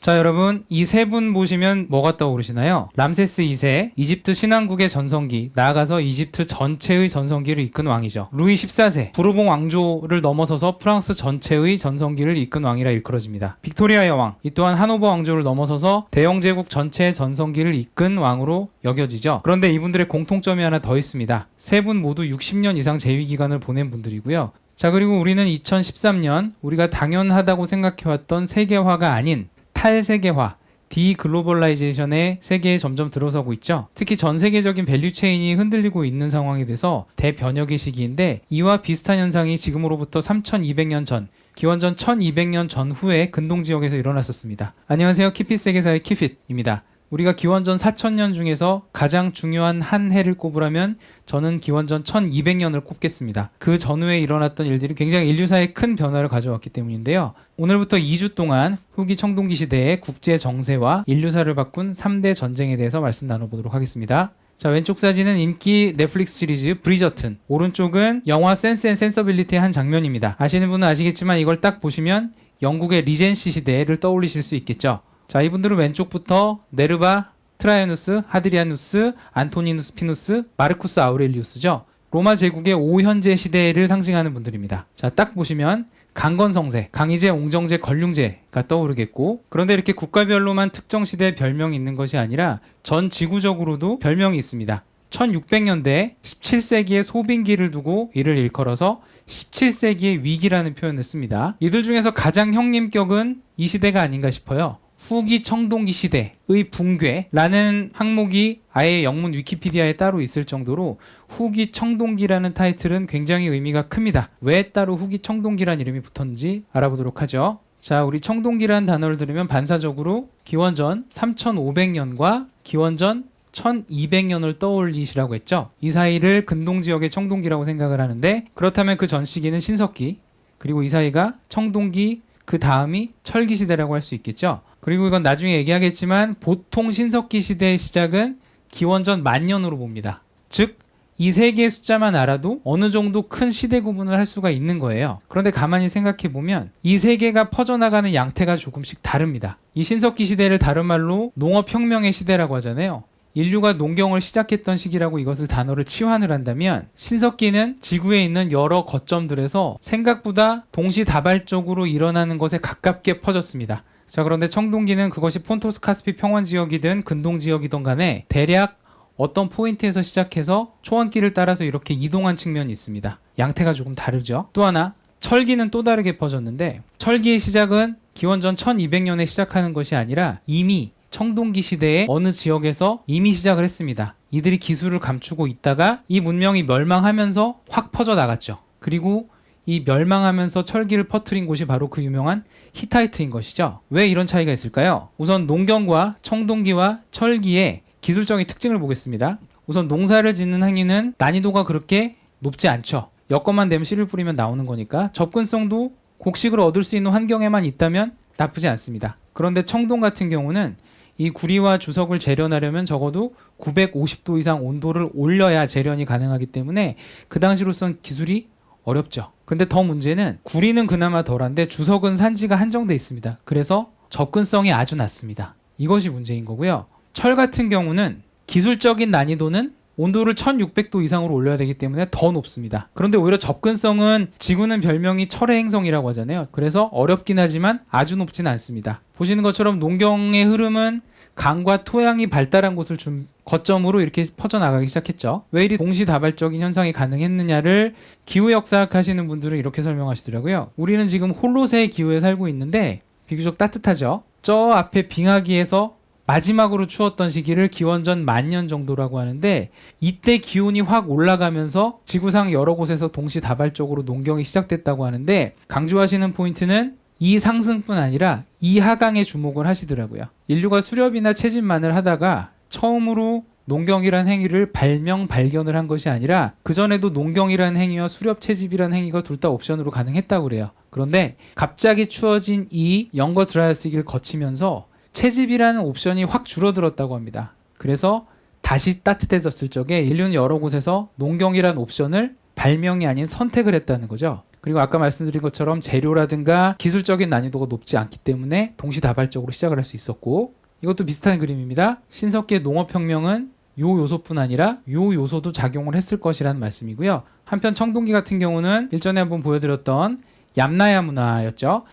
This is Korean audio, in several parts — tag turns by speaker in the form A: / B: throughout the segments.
A: 자, 여러분, 이 세 분 보시면 뭐가 떠오르시나요? 람세스 2세, 이집트 신왕국의 전성기, 나아가서 이집트 전체의 전성기를 이끈 왕이죠. 루이 14세, 부르봉 왕조를 넘어서서 프랑스 전체의 전성기를 이끈 왕이라 일컬어집니다. 빅토리아 여왕, 이 또한 하노버 왕조를 넘어서서 대영제국 전체의 전성기를 이끈 왕으로 여겨지죠. 그런데 이분들의 공통점이 하나 더 있습니다. 세 분 모두 60년 이상 재위기간을 보낸 분들이고요. 자, 그리고 우리는 2013년 우리가 당연하다고 생각해왔던 세계화가 아닌 탈세계화, 디글로벌라이제이션의 세계에 점점 들어서고 있죠. 특히 전 세계적인 밸류체인이 흔들리고 있는 상황이 돼서 대변혁의 시기인데, 이와 비슷한 현상이 지금으로부터 3200년 전, 기원전 1200년 전후에 근동지역에서 일어났었습니다. 안녕하세요. 키핏 세계사의 키핏입니다. 우리가 기원전 4000년 중에서 가장 중요한 한 해를 꼽으라면 저는 기원전 1200년을 꼽겠습니다. 그 전후에 일어났던 일들이 굉장히 인류사에 큰 변화를 가져왔기 때문인데요. 오늘부터 2주 동안 후기 청동기 시대의 국제 정세와 인류사를 바꾼 3대 전쟁에 대해서 말씀 나눠보도록 하겠습니다. 자, 왼쪽 사진은 인기 넷플릭스 시리즈 브리저튼, 오른쪽은 영화 센스 앤 센서빌리티의 한 장면입니다. 아시는 분은 아시겠지만 이걸 딱 보시면 영국의 리젠시 시대를 떠올리실 수 있겠죠. 자, 이분들은 왼쪽부터 네르바, 트라이아누스, 하드리아누스, 안토니누스 피누스, 마르쿠스 아우렐리우스죠. 로마 제국의 5현재 시대를 상징하는 분들입니다. 자, 딱 보시면 강건성세, 강희제, 옹정제, 걸륭제가 떠오르겠고, 그런데 이렇게 국가별로만 특정 시대에 별명이 있는 것이 아니라 전 지구적으로도 별명이 있습니다. 1600년대에 17세기에 소빙기를 두고 이를 일컬어서 17세기의 위기라는 표현을 씁니다. 이들 중에서 가장 형님격은 이 시대가 아닌가 싶어요. 후기 청동기 시대의 붕괴라는 항목이 아예 영문 위키피디아에 따로 있을 정도로 후기 청동기라는 타이틀은 굉장히 의미가 큽니다. 왜 따로 후기 청동기란 이름이 붙었는지 알아보도록 하죠. 자, 우리 청동기라는 단어를 들으면 반사적으로 기원전 3500년과 기원전 1200년을 떠올리시라고 했죠. 이 사이를 근동지역의 청동기라고 생각을 하는데, 그렇다면 그 전 시기는 신석기, 그리고 이 사이가 청동기, 그 다음이 철기 시대라고 할 수 있겠죠. 그리고 이건 나중에 얘기하겠지만 보통 신석기 시대의 시작은 기원전 10,000년으로 봅니다. 즉, 이 세 개의 숫자만 알아도 어느 정도 큰 시대 구분을 할 수가 있는 거예요. 그런데 가만히 생각해보면 이 세 개가 퍼져나가는 양태가 조금씩 다릅니다. 이 신석기 시대를 다른 말로 농업혁명의 시대라고 하잖아요. 인류가 농경을 시작했던 시기라고 이것을 단어를 치환을 한다면, 신석기는 지구에 있는 여러 거점들에서 생각보다 동시다발적으로 일어나는 것에 가깝게 퍼졌습니다. 자, 그런데 청동기는 그것이 폰토스 카스피 평원 지역이든 근동 지역이든 간에 대략 어떤 포인트에서 시작해서 초원길을 따라서 이렇게 이동한 측면이 있습니다. 양태가 조금 다르죠. 또 하나, 철기는 또 다르게 퍼졌는데, 철기의 시작은 기원전 1200년에 시작하는 것이 아니라 이미 청동기 시대의 어느 지역에서 이미 시작을 했습니다. 이들이 기술을 감추고 있다가 이 문명이 멸망하면서 확 퍼져 나갔죠. 그리고 이 멸망하면서 철기를 퍼뜨린 곳이 바로 그 유명한 히타이트인 것이죠. 왜 이런 차이가 있을까요? 우선 농경과 청동기와 철기의 기술적인 특징을 보겠습니다. 우선 농사를 짓는 행위는 난이도가 그렇게 높지 않죠. 여건만 되면 씨를 뿌리면 나오는 거니까 접근성도 곡식을 얻을 수 있는 환경에만 있다면 나쁘지 않습니다. 그런데 청동 같은 경우는 이 구리와 주석을 재련하려면 적어도 950도 이상 온도를 올려야 재련이 가능하기 때문에 그 당시로선 기술이 어렵죠. 근데 더 문제는 구리는 그나마 덜한데 주석은 산지가 한정돼 있습니다. 그래서 접근성이 아주 낮습니다. 이것이 문제인 거고요. 철 같은 경우는 기술적인 난이도는 온도를 1600도 이상으로 올려야 되기 때문에 더 높습니다. 그런데 오히려 접근성은, 지구는 별명이 철의 행성이라고 하잖아요. 그래서 어렵긴 하지만 아주 높지는 않습니다. 보시는 것처럼 농경의 흐름은 강과 토양이 발달한 곳을 거점으로 이렇게 퍼져나가기 시작했죠. 왜 이리 동시다발적인 현상이 가능했느냐를 기후역사학 하시는 분들은 이렇게 설명하시더라고요. 우리는 지금 홀로세의 기후에 살고 있는데 비교적 따뜻하죠. 저 앞에 빙하기에서 마지막으로 추웠던 시기를 기원전 10,000년 정도라고 하는데, 이때 기온이 확 올라가면서 지구상 여러 곳에서 동시다발적으로 농경이 시작됐다고 하는데, 강조하시는 포인트는 이 상승뿐 아니라 이 하강에 주목을 하시더라고요. 인류가 수렵이나 채집만을 하다가 처음으로 농경이란 행위를 발견을 한 것이 아니라 그전에도 농경이라는 행위와 수렵 채집이라는 행위가 둘 다 옵션으로 가능했다고 그래요. 그런데 갑자기 추워진 이 영거 드라이아스기를 거치면서 채집이라는 옵션이 확 줄어들었다고 합니다. 그래서 다시 따뜻해졌을 적에 인류는 여러 곳에서 농경이라는 옵션을 발명이 아닌 선택을 했다는 거죠. 그리고 아까 말씀드린 것처럼 재료라든가 기술적인 난이도가 높지 않기 때문에 동시다발적으로 시작을 할 수 있었고, 이것도 비슷한 그림입니다. 신석기의 농업혁명은 요 요소뿐 아니라 요 요소도 작용을 했을 것이라는 말씀이고요. 한편 청동기 같은 경우는 일전에 한번 보여드렸던 얌나야 문화였죠.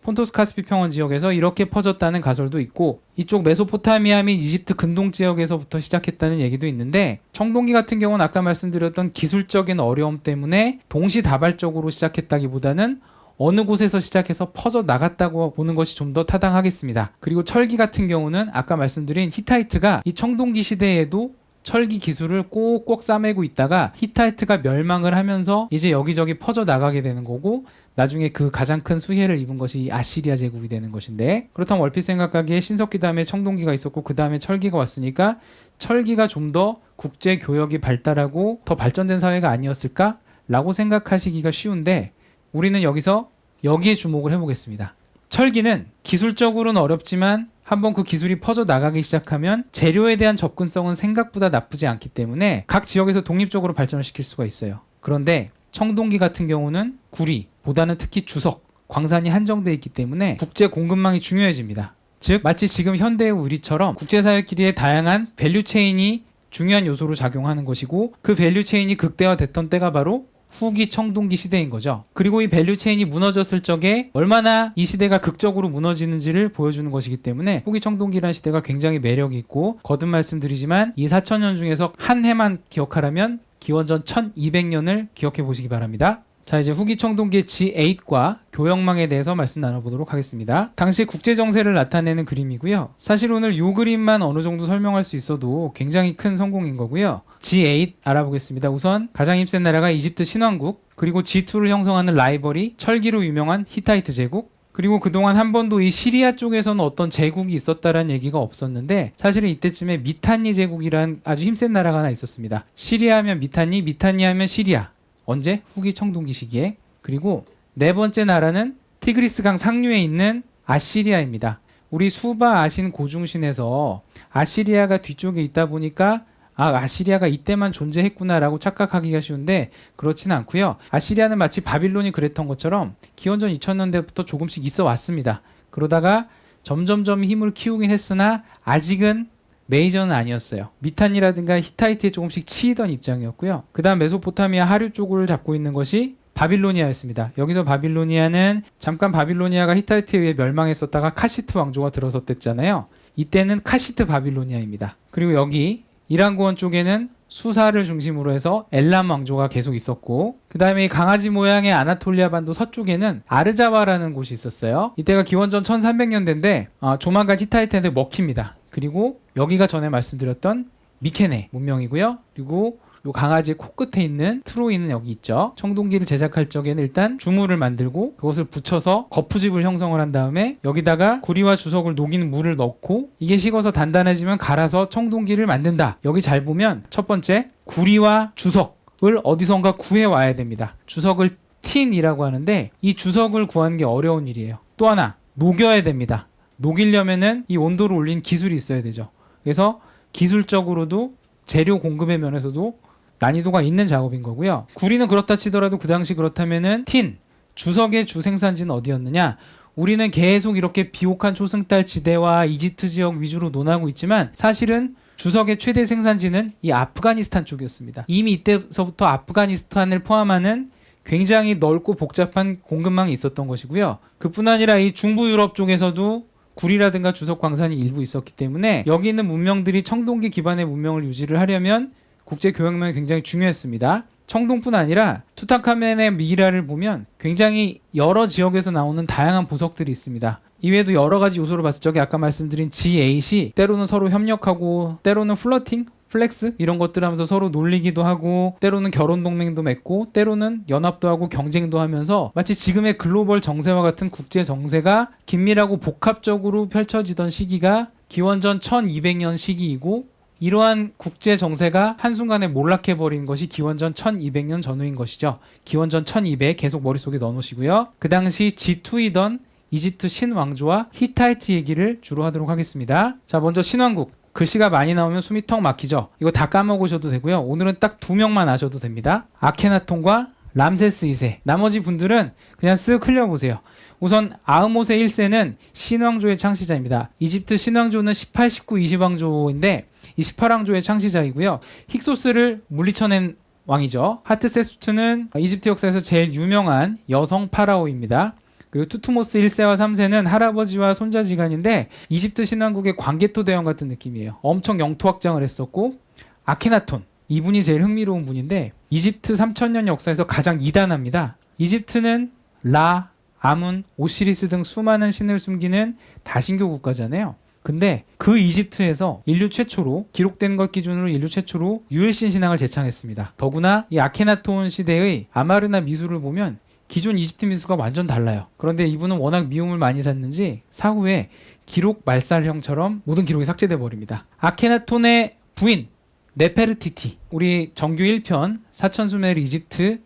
A: 폰토스 카스피 평원 지역에서 이렇게 퍼졌다는 가설도 있고, 이쪽 메소포타미아 및 이집트 근동 지역에서부터 시작했다는 얘기도 있는데, 청동기 같은 경우는 아까 말씀드렸던 기술적인 어려움 때문에 동시다발적으로 시작했다기보다는 어느 곳에서 시작해서 퍼져 나갔다고 보는 것이 좀 더 타당하겠습니다. 그리고 철기 같은 경우는 아까 말씀드린 히타이트가 이 청동기 시대에도 철기 기술을 꼭꼭 싸매고 있다가 히타이트가 멸망을 하면서 이제 여기저기 퍼져 나가게 되는 거고, 나중에 그 가장 큰 수혜를 입은 것이 아시리아 제국이 되는 것인데, 그렇다면 얼핏 생각하기에 신석기 다음에 청동기가 있었고 그 다음에 철기가 왔으니까 철기가 좀 더 국제 교역이 발달하고 더 발전된 사회가 아니었을까? 라고 생각하시기가 쉬운데, 우리는 여기서 여기에 주목을 해보겠습니다. 철기는 기술적으로는 어렵지만 한번 그 기술이 퍼져 나가기 시작하면 재료에 대한 접근성은 생각보다 나쁘지 않기 때문에 각 지역에서 독립적으로 발전을 시킬 수가 있어요. 그런데 청동기 같은 경우는 구리보다는 특히 주석, 광산이 한정되어 있기 때문에 국제 공급망이 중요해집니다. 즉 마치 지금 현대의 우리처럼 국제사회끼리의 다양한 밸류체인이 중요한 요소로 작용하는 것이고, 그 밸류체인이 극대화됐던 때가 바로 후기 청동기 시대인 거죠. 그리고 이 밸류체인이 무너졌을 적에 얼마나 이 시대가 극적으로 무너지는지를 보여주는 것이기 때문에 후기 청동기라는 시대가 굉장히 매력이 있고, 거듭 말씀드리지만 이 4,000년 중에서 한 해만 기억하라면 기원전 1200년을 기억해 보시기 바랍니다. 자, 이제 후기 청동기의 G8과 교역망에 대해서 말씀 나눠보도록 하겠습니다. 당시 국제정세를 나타내는 그림이고요. 사실 오늘 이 그림만 어느 정도 설명할 수 있어도 굉장히 큰 성공인 거고요. G8 알아보겠습니다. 우선 가장 힘센 나라가 이집트 신왕국, 그리고 G2를 형성하는 라이벌이 철기로 유명한 히타이트 제국, 그리고 그동안 한 번도 이 시리아 쪽에서는 어떤 제국이 있었다라는 얘기가 없었는데, 사실은 이때쯤에 미탄니 제국이란 아주 힘센 나라가 하나 있었습니다. 시리아 하면 미탄니, 미탄니 하면 시리아. 언제? 후기 청동기 시기에. 그리고 네 번째 나라는 티그리스강 상류에 있는 아시리아입니다. 우리 수바 아신 고중신에서 아시리아가 뒤쪽에 있다 보니까 아시리아가 이때만 존재했구나라고 착각하기가 쉬운데 그렇진 않고요. 아시리아는 마치 바빌론이 그랬던 것처럼 기원전 2000년대부터 조금씩 있어 왔습니다. 그러다가 점점점 힘을 키우긴 했으나 아직은 메이저는 아니었어요. 미탄이라든가 히타이트에 조금씩 치이던 입장이었고요. 그 다음 메소포타미아 하류 쪽을 잡고 있는 것이 바빌로니아였습니다. 여기서 바빌로니아는 잠깐 바빌로니아가 히타이트에 의해 멸망했었다가 카시트 왕조가 들어섰댔잖아요. 이때는 카시트 바빌로니아입니다. 그리고 여기 이란고원 쪽에는 수사를 중심으로 해서 엘람 왕조가 계속 있었고, 그 다음에 강아지 모양의 아나톨리아 반도 서쪽에는 아르자와라는 곳이 있었어요. 이때가 기원전 1300년대인데 조만간 히타이트한테 먹힙니다. 그리고 여기가 전에 말씀드렸던 미케네 문명이고요. 그리고 요 강아지의 코끝에 있는 트로이는 여기 있죠. 청동기를 제작할 적에는 일단 주물을 만들고 그것을 붙여서 거푸집을 형성을 한 다음에 여기다가 구리와 주석을 녹인 물을 넣고 이게 식어서 단단해지면 갈아서 청동기를 만든다. 여기 잘 보면 첫 번째, 구리와 주석을 어디선가 구해 와야 됩니다. 주석을 틴이라고 하는데 이 주석을 구하는 게 어려운 일이에요. 또 하나, 녹여야 됩니다. 녹이려면은 이 온도를 올린 기술이 있어야 되죠. 그래서 기술적으로도 재료 공급의 면에서도 난이도가 있는 작업인 거고요. 구리는 그렇다 치더라도 그 당시 그렇다면은 틴, 주석의 주 생산지는 어디였느냐? 우리는 계속 이렇게 비옥한 초승달 지대와 이집트 지역 위주로 논하고 있지만 사실은 주석의 최대 생산지는 이 아프가니스탄 쪽이었습니다. 이미 이때서부터 아프가니스탄을 포함하는 굉장히 넓고 복잡한 공급망이 있었던 것이고요. 그뿐 아니라 이 중부 유럽 쪽에서도 구리라든가 주석 광산이 일부 있었기 때문에 여기 있는 문명들이 청동기 기반의 문명을 유지를 하려면 국제 교역망이 굉장히 중요했습니다. 청동뿐 아니라 투탕카멘의 미이라를 보면 굉장히 여러 지역에서 나오는 다양한 보석들이 있습니다. 이외에도 여러 가지 요소를 봤을 적에 아까 말씀드린 G8이 때로는 서로 협력하고 때로는 플러팅, 플렉스 이런 것들 하면서 서로 놀리기도 하고 때로는 결혼 동맹도 맺고 때로는 연합도 하고 경쟁도 하면서 마치 지금의 글로벌 정세와 같은 국제 정세가 긴밀하고 복합적으로 펼쳐지던 시기가 기원전 1200년 시기이고, 이러한 국제 정세가 한순간에 몰락해버린 것이 기원전 1200년 전후인 것이죠. 기원전 1200 계속 머릿속에 넣어놓으시고요. 그 당시 G2이던 이집트 신왕조와 히타이트 얘기를 주로 하도록 하겠습니다. 자, 먼저 신왕국. 글씨가 많이 나오면 숨이 턱 막히죠. 이거 다 까먹으셔도 되고요. 오늘은 딱 두 명만 아셔도 됩니다. 아케나톤과 람세스 2세. 나머지 분들은 그냥 쓱 흘려보세요. 우선 아흐모세 1세는 신왕조의 창시자입니다. 이집트 신왕조는 18, 19, 20왕조인데 이 18왕조의 창시자이고요. 힉소스를 물리쳐낸 왕이죠. 하트세스투는 이집트 역사에서 제일 유명한 여성 파라오입니다. 그리고 투투모스 1세와 3세는 할아버지와 손자지간인데 이집트 신왕국의 광개토 대왕 같은 느낌이에요. 엄청 영토 확장을 했었고, 아케나톤 이분이 제일 흥미로운 분인데 이집트 3000년 역사에서 가장 이단합니다. 이집트는 라, 아문, 오시리스 등 수많은 신을 숨기는 다신교 국가잖아요. 근데 그 이집트에서 인류 최초로, 기록된 것 기준으로 인류 최초로 유일신 신앙을 제창했습니다. 더구나 이 아케나톤 시대의 아마르나 미술을 보면 기존 이집트 미술과 완전 달라요. 그런데 이분은 워낙 미움을 많이 샀는지 사후에 기록 말살형처럼 모든 기록이 삭제돼 버립니다. 아케나톤의 부인 네페르티티, 우리 정규 1편 사천수메르 이집트의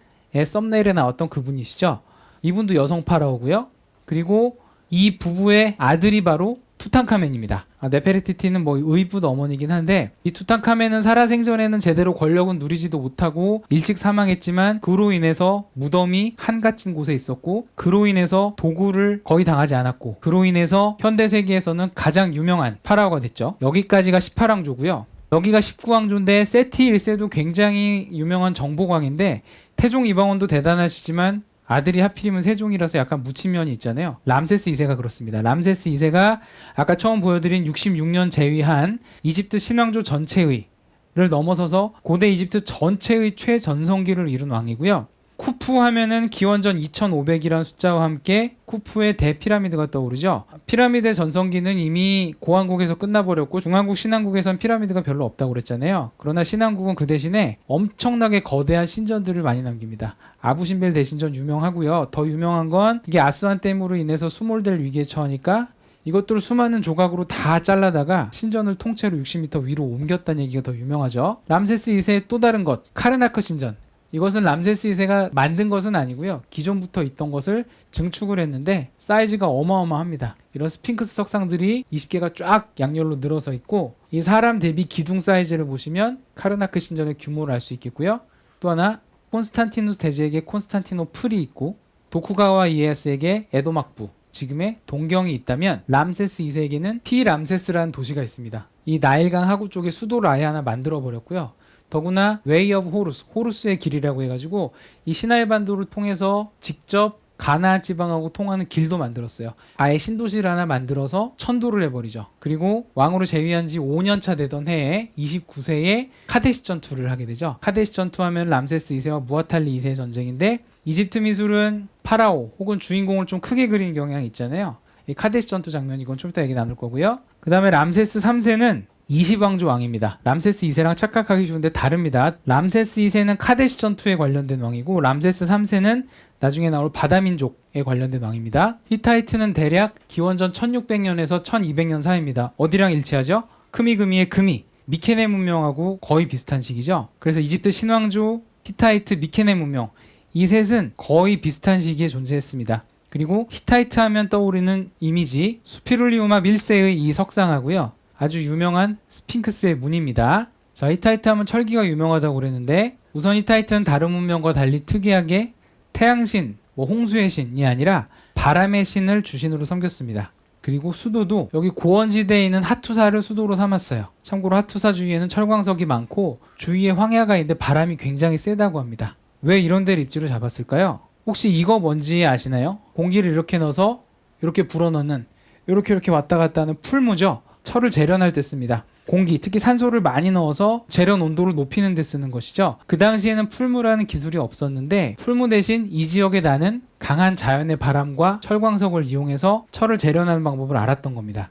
A: 썸네일에 나왔던 그분이시죠. 이분도 여성 파라오고요. 그리고 이 부부의 아들이 바로 투탕카멘입니다. 네페르티티는 뭐 의붓 어머니긴 한데, 이 투탕카멘은 살아생전에는 제대로 권력은 누리지도 못하고 일찍 사망했지만 그로 인해서 무덤이 한갇힌 곳에 있었고, 그로 인해서 도구를 거의 당하지 않았고, 그로 인해서 현대 세계에서는 가장 유명한 파라오가 됐죠. 여기까지가 18왕조고요. 여기가 19왕조인데 세티 1세도 굉장히 유명한 정복왕인데 태종 이방원도 대단하시지만 아들이 하필이면 세종이라서 약간 묻힌 면이 있잖아요. 람세스 2세가 그렇습니다. 람세스 2세가 아까 처음 보여드린 66년 제위한 이집트 신왕조 전체의 를 넘어서서 고대 이집트 전체의 최전성기를 이룬 왕이고요. 쿠푸 하면은 기원전 2500이라는 숫자와 함께 쿠푸의 대피라미드가 떠오르죠. 피라미드의 전성기는 이미 고왕국에서 끝나버렸고 중왕국 신왕국에선 피라미드가 별로 없다고 그랬잖아요. 그러나 신왕국은 그 대신에 엄청나게 거대한 신전들을 많이 남깁니다. 아부신벨 대신전 유명하고요. 더 유명한 건 이게 아스완 댐으로 인해서 수몰될 위기에 처하니까 이것들을 수많은 조각으로 다 잘라다가 신전을 통째로 60m 위로 옮겼다는 얘기가 더 유명하죠. 람세스 2세의 또 다른 것, 카르나크 신전. 이것은 람세스 2세가 만든 것은 아니고요. 기존부터 있던 것을 증축을 했는데 사이즈가 어마어마합니다. 이런 스핑크스 석상들이 20개가 쫙 양열로 늘어서 있고, 이 사람 대비 기둥 사이즈를 보시면 카르나크 신전의 규모를 알 수 있겠고요. 또 하나, 콘스탄티누스 대제에게 콘스탄티노플이 있고 도쿠가와 이에야스에게 에도 막부, 지금의 동경이 있다면 람세스 2세에게는 티람세스라는 도시가 있습니다. 이 나일강 하구 쪽에 수도를 아예 하나 만들어 버렸고요. 더구나 웨이 오브 호루스, 호루스의 길이라고 해가지고 이 시나이 반도를 통해서 직접 가나안 지방하고 통하는 길도 만들었어요. 아예 신도시를 하나 만들어서 천도를 해버리죠. 그리고 왕으로 재위한 지 5년차 되던 해에 29세에 카데시 전투를 하게 되죠. 카데시 전투하면 람세스 2세와 무아탈리 2세의 전쟁인데, 이집트 미술은 파라오 혹은 주인공을 좀 크게 그리는 경향이 있잖아요. 이 카데시 전투 장면, 이건 좀 이따 얘기 나눌 거고요. 그 다음에 람세스 3세는 20왕조 왕입니다. 람세스 2세랑 착각하기 쉬운데 다릅니다. 람세스 2세는 카데시 전투에 관련된 왕이고 람세스 3세는 나중에 나올 바다민족에 관련된 왕입니다. 히타이트는 대략 기원전 1600년에서 1200년 사이입니다. 어디랑 일치하죠? 크미금이의 금이, 미케네 문명하고 거의 비슷한 시기죠. 그래서 이집트 신왕조, 히타이트, 미케네 문명, 이 셋은 거의 비슷한 시기에 존재했습니다. 그리고 히타이트 하면 떠오르는 이미지, 수피룰리우마 1세의 이 석상하고요. 아주 유명한 스핑크스의 문입니다. 자, 히타이트 하면 철기가 유명하다고 그랬는데, 우선 히타이트는 다른 문명과 달리 특이하게 태양신, 홍수의 신이 아니라 바람의 신을 주신으로 섬겼습니다. 그리고 수도도 여기 고원지대에 있는 하투사를 수도로 삼았어요. 참고로 하투사 주위에는 철광석이 많고 주위에 황야가 있는데 바람이 굉장히 세다고 합니다. 왜 이런 데를 입지로 잡았을까요? 혹시 이거 뭔지 아시나요? 공기를 이렇게 넣어서 이렇게 불어넣는, 이렇게 왔다 갔다 하는 풀무죠. 철을 재련할 때 씁니다. 공기, 특히 산소를 많이 넣어서 재련 온도를 높이는 데 쓰는 것이죠. 그 당시에는 풀무라는 기술이 없었는데 풀무 대신 이 지역에 나는 강한 자연의 바람과 철광석을 이용해서 철을 재련하는 방법을 알았던 겁니다.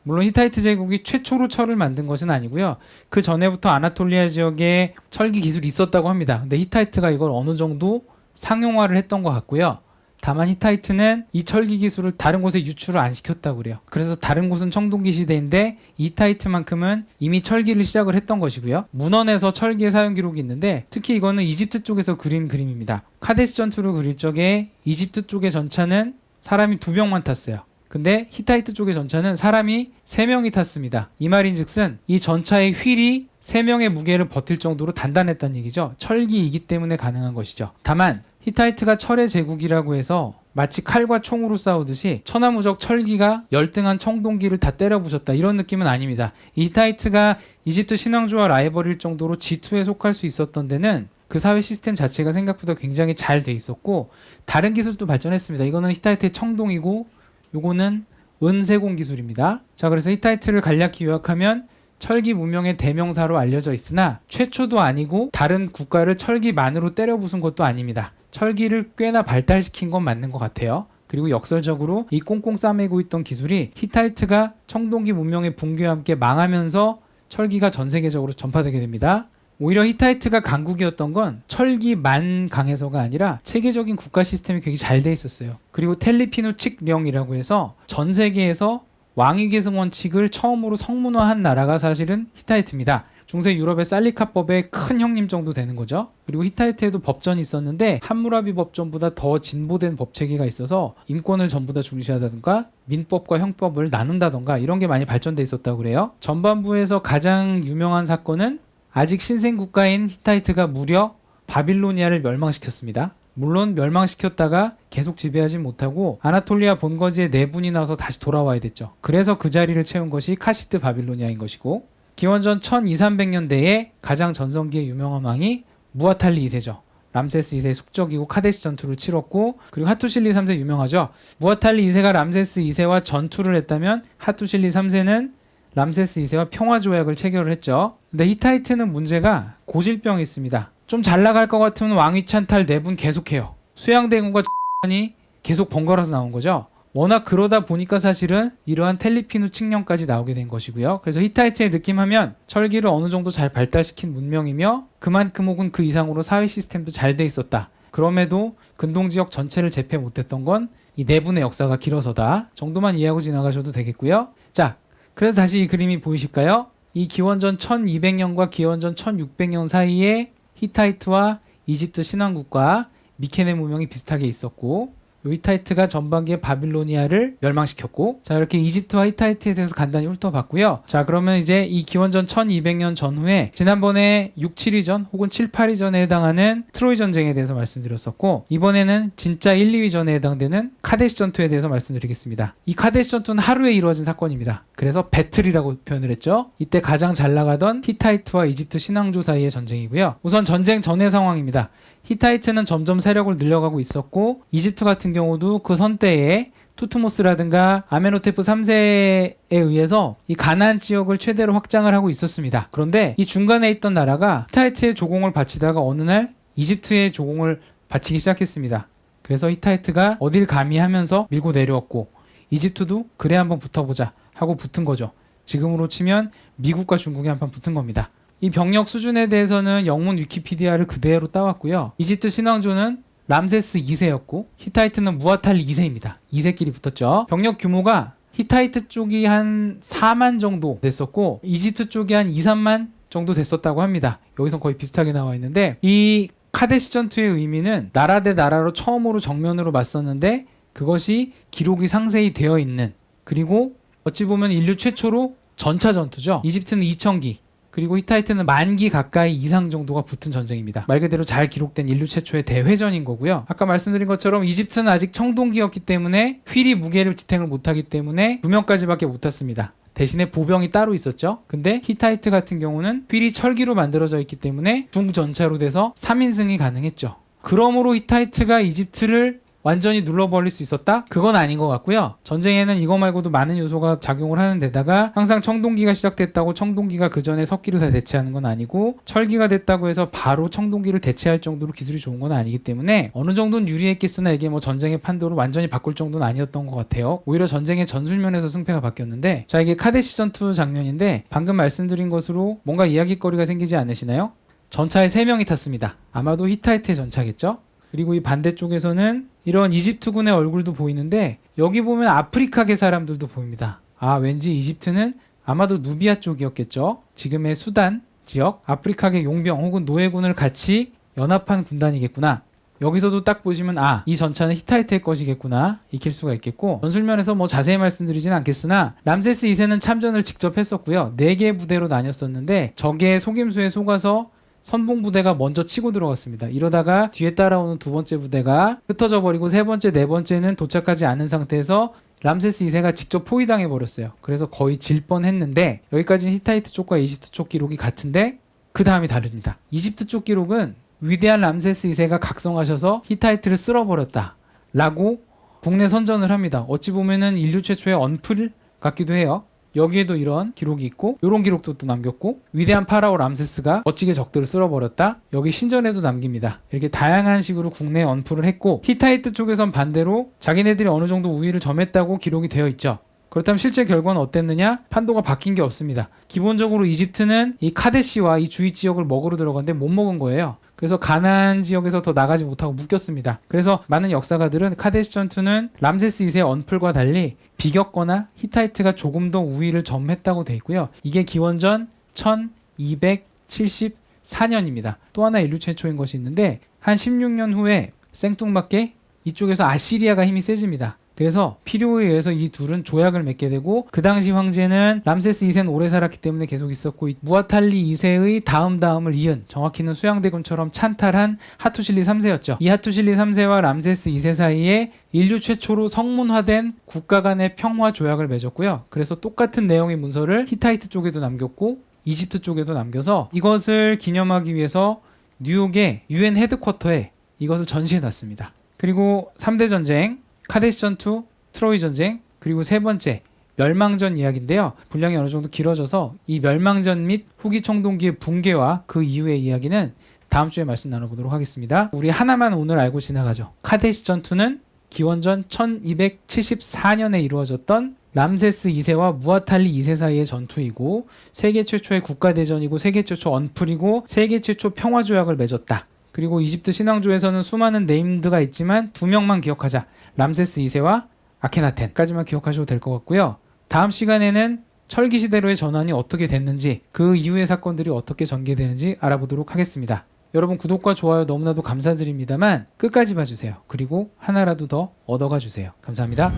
A: 물론 히타이트 제국이 최초로 철을 만든 것은 아니고요. 그 전에부터 아나톨리아 지역에 철기 기술이 있었다고 합니다. 근데 히타이트가 이걸 어느 정도 상용화를 했던 것 같고요. 다만 히타이트는 이 철기 기술을 다른 곳에 유출을 안 시켰다고 그래요. 그래서 다른 곳은 청동기 시대인데 히타이트만큼은 이미 철기를 시작을 했던 것이고요. 문헌에서 철기의 사용 기록이 있는데, 특히 이거는 이집트 쪽에서 그린 그림입니다. 카데시 전투를 그릴 적에 이집트 쪽의 전차는 사람이 2명만 탔어요. 근데 히타이트 쪽의 전차는 사람이 3명이 탔습니다. 이 말인즉슨 이 전차의 휠이 3명의 무게를 버틸 정도로 단단했다는 얘기죠. 철기이기 때문에 가능한 것이죠. 다만 히타이트가 철의 제국이라고 해서 마치 칼과 총으로 싸우듯이 천하무적 철기가 열등한 청동기를 다 때려 부셨다 이런 느낌은 아닙니다. 이 히타이트가 이집트 신왕조와 라이벌일 정도로 G2에 속할 수 있었던 데는 그 사회 시스템 자체가 생각보다 굉장히 잘 돼 있었고 다른 기술도 발전했습니다. 이거는 히타이트의 청동이고 요거는 은세공 기술입니다. 자, 그래서 히타이트를 간략히 요약하면 철기 문명의 대명사로 알려져 있으나 최초도 아니고 다른 국가를 철기만으로 때려 부순 것도 아닙니다. 철기를 꽤나 발달시킨 건 맞는 것 같아요. 그리고 역설적으로 이 꽁꽁 싸매고 있던 기술이 히타이트가 청동기 문명의 붕괴와 함께 망하면서 철기가 전 세계적으로 전파되게 됩니다. 오히려 히타이트가 강국이었던 건 철기만 강해서가 아니라 체계적인 국가 시스템이 굉장히 잘 돼 있었어요. 그리고 텔리피누 칙령이라고 해서 전 세계에서 왕위 계승 원칙을 처음으로 성문화한 나라가 사실은 히타이트입니다. 중세 유럽의 살리카법의 큰 형님 정도 되는 거죠. 그리고 히타이트에도 법전이 있었는데 함무라비 법전보다 더 진보된 법체계가 있어서 인권을 전부 다 중시하다든가 민법과 형법을 나눈다든가 이런 게 많이 발전돼 있었다고 그래요. 전반부에서 가장 유명한 사건은 아직 신생 국가인 히타이트가 무려 바빌로니아를 멸망시켰습니다. 물론 멸망시켰다가 계속 지배하지 못하고 아나톨리아 본거지에 내분이 나서 다시 돌아와야 됐죠. 그래서 그 자리를 채운 것이 카시트 바빌로니아인 것이고 기원전 1200~300년대에 가장 전성기에 유명한 왕이 무아탈리 2세죠. 람세스 2세의 숙적이고 카데시 전투를 치렀고 그리고 하투실리 3세 유명하죠. 무아탈리 2세가 람세스 2세와 전투를 했다면 하투실리 3세는 람세스 2세와 평화조약을 체결을 했죠. 근데 히타이트는 문제가 고질병이 있습니다. 좀 잘 나갈 것 같으면 왕위 찬탈 내분 계속해요. 수양대군과 이 계속 번갈아서 나온 거죠. 워낙 그러다 보니까 사실은 이러한 텔리피누 칙령까지 나오게 된 것이고요. 그래서 히타이트의 느낌하면 철기를 어느 정도 잘 발달시킨 문명이며 그만큼 혹은 그 이상으로 사회 시스템도 잘 돼 있었다. 그럼에도 근동지역 전체를 제패 못했던 건 이 내분의 역사가 길어서다 정도만 이해하고 지나가셔도 되겠고요. 자, 그래서 다시 이 그림이 보이실까요? 이 기원전 1200년과 기원전 1600년 사이에 히타이트와 이집트 신왕국과 미케네 문명이 비슷하게 있었고 요 히타이트가 전반기에 바빌로니아를 멸망시켰고 자 이렇게 이집트와 히타이트에 대해서 간단히 훑어봤고요. 자 그러면 이제 이 기원전 1200년 전후에 지난번에 6, 7위 전 혹은 7, 8위 전에 해당하는 트로이 전쟁에 대해서 말씀드렸었고 이번에는 진짜 1, 2위 전에 해당되는 카데시 전투에 대해서 말씀드리겠습니다. 이 카데시 전투는 하루에 이루어진 사건입니다. 그래서 배틀이라고 표현을 했죠. 이때 가장 잘 나가던 히타이트와 이집트 신왕조 사이의 전쟁이고요. 우선 전쟁 전의 상황입니다. 히타이트는 점점 세력을 늘려가고 있었고 이집트 같은 경우도 그 선때에 투트모스라든가 아메노테프 3세에 의해서 이 가나안 지역을 최대로 확장을 하고 있었습니다. 그런데 이 중간에 있던 나라가 히타이트의 조공을 바치다가 어느 날 이집트의 조공을 바치기 시작했습니다. 그래서 히타이트가 어딜 감히 하면서 밀고 내려왔고 이집트도 그래 한번 붙어보자 하고 붙은 거죠. 지금으로 치면 미국과 중국이 한판 붙은 겁니다. 이 병력 수준에 대해서는 영문 위키피디아를 그대로 따왔고요. 이집트 신왕조는 람세스 2세였고 히타이트는 무아탈리 2세입니다. 2세끼리 붙었죠. 병력 규모가 히타이트 쪽이 한 4만 정도 됐었고 이집트 쪽이 한 2, 3만 정도 됐었다고 합니다. 여기선 거의 비슷하게 나와 있는데 이 카데시 전투의 의미는 나라 대 나라로 처음으로 정면으로 맞섰는데 그것이 기록이 상세히 되어 있는 그리고 어찌 보면 인류 최초로 전차 전투죠. 이집트는 2000기 그리고 히타이트는 10,000기 가까이 이상 정도가 붙은 전쟁입니다. 말 그대로 잘 기록된 인류 최초의 대회전인 거고요. 아까 말씀드린 것처럼 이집트는 아직 청동기였기 때문에 휠이 무게를 지탱을 못하기 때문에 2명까지밖에 못 탔습니다. 대신에 보병이 따로 있었죠. 근데 히타이트 같은 경우는 휠이 철기로 만들어져 있기 때문에 중전차로 돼서 3인승이 가능했죠. 그러므로 히타이트가 이집트를 완전히 눌러버릴 수 있었다? 그건 아닌 것 같고요. 전쟁에는 이거 말고도 많은 요소가 작용을 하는 데다가 항상 청동기가 시작됐다고 청동기가 그 전에 석기를 다 대체하는 건 아니고 철기가 됐다고 해서 바로 청동기를 대체할 정도로 기술이 좋은 건 아니기 때문에 어느 정도는 유리했겠으나 이게 뭐 전쟁의 판도를 완전히 바꿀 정도는 아니었던 것 같아요. 오히려 전쟁의 전술면에서 승패가 바뀌었는데 자 이게 카데시 전투 장면인데 방금 말씀드린 것으로 뭔가 이야기거리가 생기지 않으시나요? 전차에 3명이 탔습니다. 아마도 히타이트의 전차겠죠? 그리고 이 반대쪽에서는 이런 이집트군의 얼굴도 보이는데 여기 보면 아프리카계 사람들도 보입니다. 아 왠지 이집트는 아마도 누비아 쪽이었겠죠. 지금의 수단 지역 아프리카계 용병 혹은 노예군을 같이 연합한 군단이겠구나. 여기서도 딱 보시면 이 전차는 히타이트의 것이겠구나 익힐 수가 있겠고, 전술면에서 뭐 자세히 말씀드리진 않겠으나 람세스 2세는 참전을 직접 했었고요. 4개의 부대로 나뉘었었는데 적의 속임수에 속아서 선봉 부대가 먼저 치고 들어갔습니다. 이러다가 뒤에 따라오는 두 번째 부대가 흩어져 버리고 세 번째, 네 번째는 도착하지 않은 상태에서 람세스 2세가 직접 포위당해 버렸어요. 그래서 거의 질 뻔했는데, 여기까지는 히타이트 쪽과 이집트 쪽 기록이 같은데 그 다음이 다릅니다. 이집트 쪽 기록은 위대한 람세스 2세가 각성하셔서 히타이트를 쓸어버렸다 라고 국내 선전을 합니다. 어찌 보면은 인류 최초의 언플 같기도 해요. 여기에도 이런 기록이 있고, 이런 기록도 또 남겼고, 위대한 파라오 람세스가 멋지게 적들을 쓸어버렸다, 여기 신전에도 남깁니다. 이렇게 다양한 식으로 국내에 언플을 했고, 히타이트 쪽에선 반대로 자기네들이 어느 정도 우위를 점했다고 기록이 되어 있죠. 그렇다면 실제 결과는 어땠느냐? 판도가 바뀐 게 없습니다. 기본적으로 이집트는 이 카데시와 이 주위 지역을 먹으러 들어갔는데 못 먹은 거예요. 그래서 가나안 지역에서 더 나가지 못하고 묶였습니다. 그래서 많은 역사가들은 카데시 전투는 람세스 2세의 언플과 달리 비겼거나 히타이트가 조금 더 우위를 점했다고 돼 있고요. 이게 기원전 1274년입니다. 또 하나 인류 최초인 것이 있는데, 한 16년 후에 생뚱맞게 이쪽에서 아시리아가 힘이 세집니다. 그래서 필요에 의해서 이 둘은 조약을 맺게 되고, 그 당시 황제는 람세스 2세는 오래 살았기 때문에 계속 있었고, 무아탈리 2세의 다음을 이은, 정확히는 수양대군처럼 찬탈한 하투실리 3세였죠. 이 하투실리 3세와 람세스 2세 사이에 인류 최초로 성문화된 국가 간의 평화 조약을 맺었고요. 그래서 똑같은 내용의 문서를 히타이트 쪽에도 남겼고 이집트 쪽에도 남겨서 이것을 기념하기 위해서 뉴욕의 UN 헤드쿼터에 이것을 전시해놨습니다. 그리고 3대 전쟁, 카데시 전투, 트로이 전쟁, 그리고 세 번째 멸망전 이야기인데요. 분량이 어느 정도 길어져서 이 멸망전 및 후기 청동기의 붕괴와 그 이후의 이야기는 다음 주에 말씀 나눠보도록 하겠습니다. 우리 하나만 오늘 알고 지나가죠. 카데시 전투는 기원전 1274년에 이루어졌던 람세스 2세와 무아탈리 2세 사이의 전투이고, 세계 최초의 국가대전이고, 세계 최초 언플이고, 세계 최초 평화조약을 맺었다. 그리고 이집트 신앙조에서는 수많은 네임드가 있지만 2명만 기억하자. 람세스 2세와 아케나텐까지만 기억하셔도 될 것 같고요. 다음 시간에는 철기시대로의 전환이 어떻게 됐는지, 그 이후의 사건들이 어떻게 전개되는지 알아보도록 하겠습니다. 여러분 구독과 좋아요 너무나도 감사드립니다만 끝까지 봐주세요. 그리고 하나라도 더 얻어가 주세요. 감사합니다.